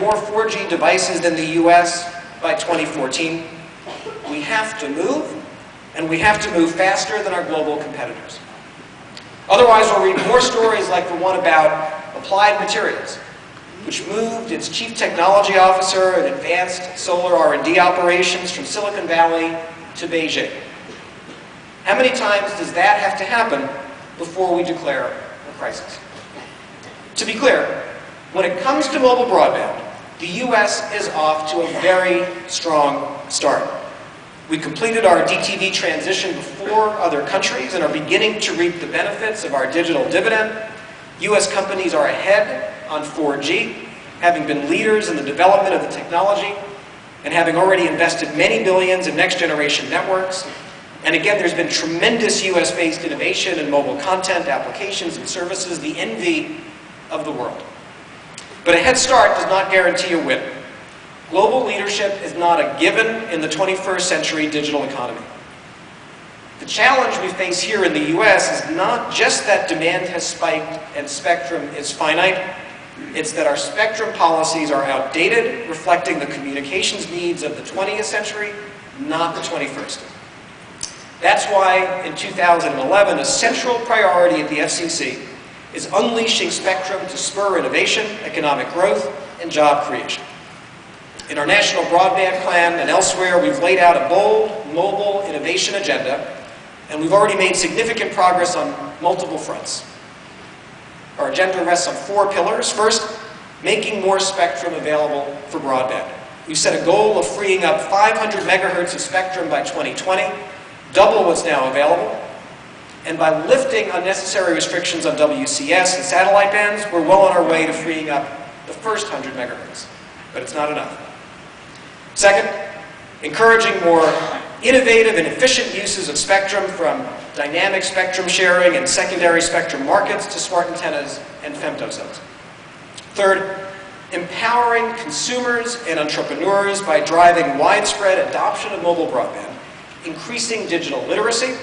more 4G devices than the US by 2014. We have to move, and we have to move faster than our global competitors. Otherwise, we'll read more stories like the one about Applied Materials, which moved its chief technology officer and advanced solar R&D operations from Silicon Valley to Beijing. How many times does that have to happen before we declare a crisis? To be clear, when it comes to mobile broadband, the US is off to a very strong start. We completed our DTV transition before other countries and are beginning to reap the benefits of our digital dividend. US companies are ahead on 4G, having been leaders in the development of the technology and having already invested many billions in next-generation networks. And again, there's been tremendous US-based innovation in mobile content, applications, and services, the envy of the world. But a head start does not guarantee a win. Global leadership is not a given in the 21st century digital economy. The challenge we face here in the US is not just that demand has spiked and spectrum is finite, it's that our spectrum policies are outdated, reflecting the communications needs of the 20th century, not the 21st. That's why in 2011, a central priority at the FCC is unleashing spectrum to spur innovation, economic growth, and job creation. In our National Broadband Plan and elsewhere, we've laid out a bold mobile innovation agenda, and we've already made significant progress on multiple fronts. Our agenda rests on 4 pillars. First, making more spectrum available for broadband. We've set a goal of freeing up 500 megahertz of spectrum by 2020, double what's now available. And by lifting unnecessary restrictions on WCS and satellite bands, we're well on our way to freeing up the first 100 megahertz. But it's not enough. Second, encouraging more innovative and efficient uses of spectrum, from dynamic spectrum sharing and secondary spectrum markets to smart antennas and femtocells. Third, empowering consumers and entrepreneurs by driving widespread adoption of mobile broadband, increasing digital literacy,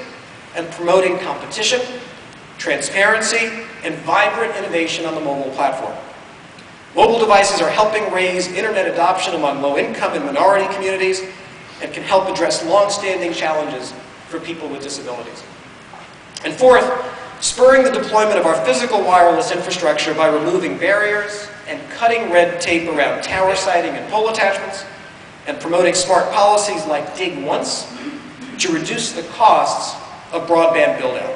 and promoting competition, transparency, and vibrant innovation on the mobile platform. Mobile devices are helping raise internet adoption among low-income and minority communities and can help address long-standing challenges for people with disabilities. And fourth, spurring the deployment of our physical wireless infrastructure by removing barriers and cutting red tape around tower siting and pole attachments, and promoting smart policies like Dig Once to reduce the costs of broadband build-out.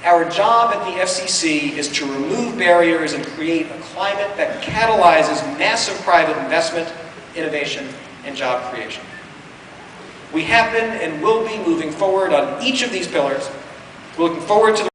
Our job at the FCC is to remove barriers and create a climate that catalyzes massive private investment, innovation, and job creation. We have been and will be moving forward on each of these pillars. We're looking forward to the